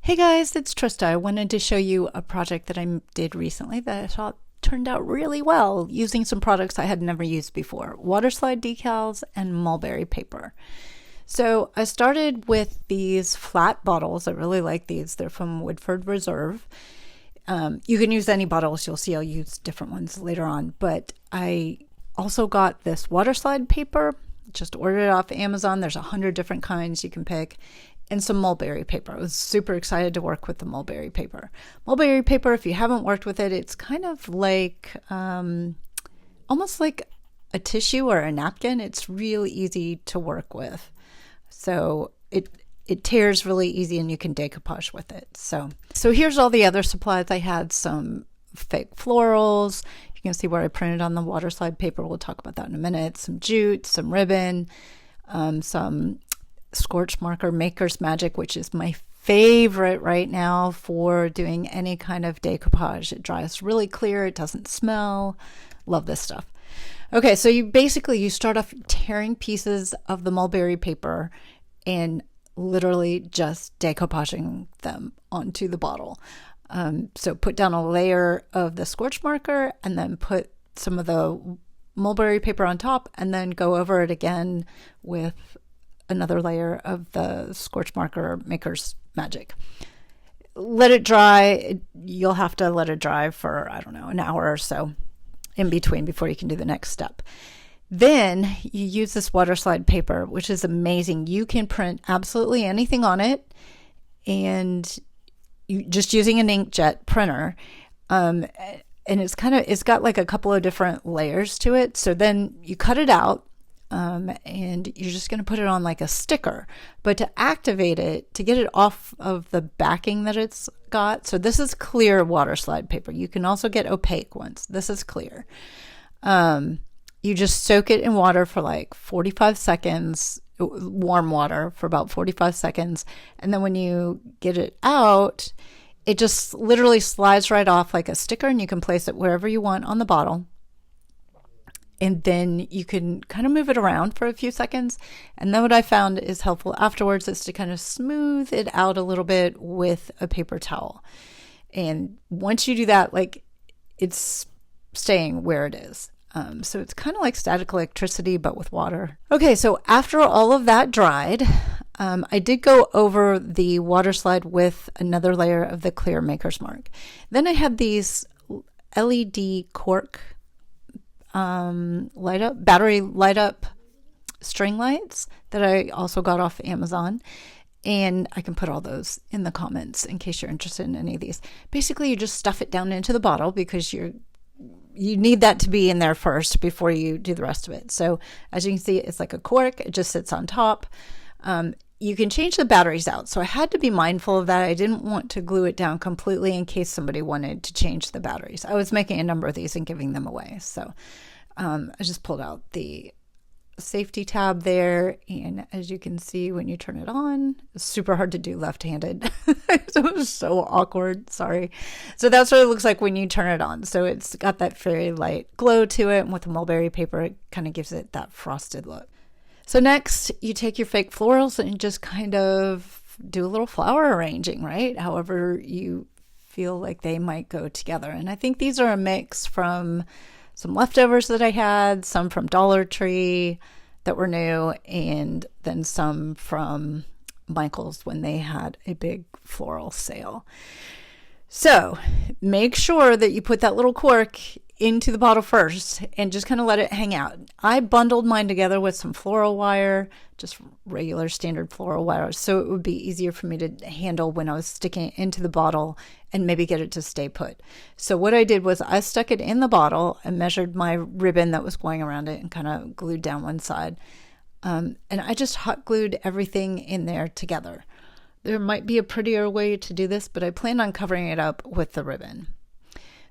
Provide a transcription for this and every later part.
Hey guys, it's Trista. I wanted to show you a project that I did recently that I thought turned out really well using some products I had never used before, waterslide decals and mulberry paper. So I started with these flat bottles. I really like these. They're from Woodford Reserve. You can use any bottles. You'll see I'll use different ones later on. But I also got this waterslide paper. Just ordered it off Amazon. There's 100 different kinds you can pick. And some mulberry paper. I was super excited to work with the mulberry paper. Mulberry paper, if you haven't worked with it, it's kind of like almost like a tissue or a napkin. It's really easy to work with. So it tears really easy and you can decopage with it. So here's all the other supplies I had. Some fake florals. You can see where I printed on the waterslide paper. We'll talk about that in a minute. Some jute, some ribbon, some scorch marker, Maker's Magic, which is my favorite right now for doing any kind of decoupage. It dries really clear. It doesn't smell. Love this stuff. Okay, so you start off tearing pieces of the mulberry paper and literally just decoupaging them onto the bottle. So put down a layer of the scorch marker and then put some of the mulberry paper on top and then go over it again with another layer of the scorch marker Maker's Magic. Let it dry. You'll have to let it dry for, I don't know, an hour or so in between before you can do the next step. Then you use this waterslide paper, which is amazing. You can print absolutely anything on it, and you just using an inkjet printer. And it's got like a couple of different layers to it. So then you cut it out. And you're just going to put it on like a sticker. But to activate it, to get it off of the backing that it's got, so this is clear waterslide paper. You can also get opaque ones. This is clear. You just soak it in water for like 45 seconds, warm water for about 45 seconds. And then when you get it out, it just literally slides right off like a sticker, and you can place it wherever you want on the bottle. And then you can kind of move it around for a few seconds. And then what I found is helpful afterwards is to kind of smooth it out a little bit with a paper towel. And once you do that, like, it's staying where it is. So it's kind of like static electricity, but with water. Okay, so after all of that dried, I did go over the water slide with another layer of the clear Maker's Mark. Then I had these LED cork battery light up string lights that I also got off Amazon, and I can put all those in the comments in case you're interested in any of these. Basically, you just stuff it down into the bottle because you need that to be in there first before you do the rest of it. So as you can see, it's like a cork. It just sits on top. You can change the batteries out. So I had to be mindful of that. I didn't want to glue it down completely in case somebody wanted to change the batteries. I was making a number of these and giving them away. So I just pulled out the safety tab there. And as you can see, when you turn it on, it's super hard to do left-handed. So it was so awkward. Sorry. So that's what it looks like when you turn it on. So it's got that very light glow to it. And with the mulberry paper, it kind of gives it that frosted look. So next, you take your fake florals and just kind of do a little flower arranging, right? However you feel like they might go together. And I think these are a mix from some leftovers that I had, some from Dollar Tree that were new, and then some from Michael's when they had a big floral sale. So make sure that you put that little cork into the bottle first and just kind of let it hang out. I bundled mine together with some floral wire, just regular standard floral wire, so it would be easier for me to handle when I was sticking it into the bottle and maybe get it to stay put. So what I did was I stuck it in the bottle and measured my ribbon that was going around it and kind of glued down one side. And I just hot glued everything in there together. There might be a prettier way to do this, but I plan on covering it up with the ribbon.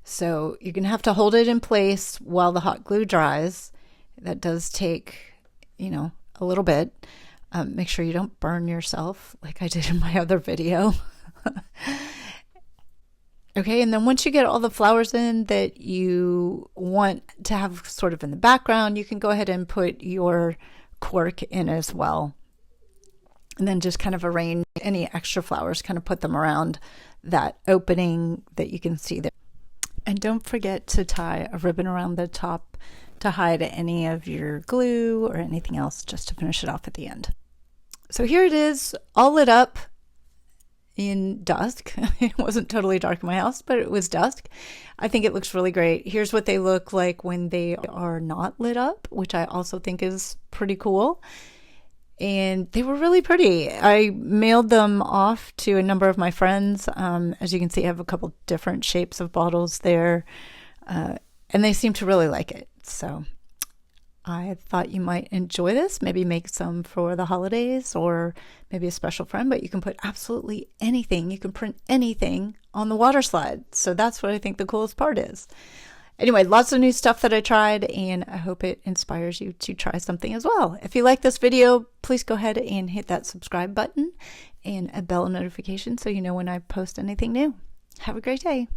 So you're going to have to hold it in place while the hot glue dries. That does take, a little bit. Make sure you don't burn yourself like I did in my other video. Okay, and then once you get all the flowers in that you want to have sort of in the background, you can go ahead and put your cork in as well. and then just kind of arrange any extra flowers, kind of put them around that opening that you can see there. And don't forget to tie a ribbon around the top to hide any of your glue or anything else, just to finish it off at the end. So here it is, all lit up in dusk. It wasn't totally dark in my house, but it was dusk. I think it looks really great. Here's what they look like when they are not lit up, which I also think is pretty cool. And they were really pretty. I mailed them off to a number of my friends. As you can see, I have a couple different shapes of bottles there, and they seem to really like it. So I thought you might enjoy this, maybe make some for the holidays or maybe a special friend, but you can put absolutely anything. You can print anything on the water slide. So that's what I think the coolest part is. Anyway, lots of new stuff that I tried, and I hope it inspires you to try something as well. If you like this video, please go ahead and hit that subscribe button and a bell notification so you know when I post anything new. Have a great day.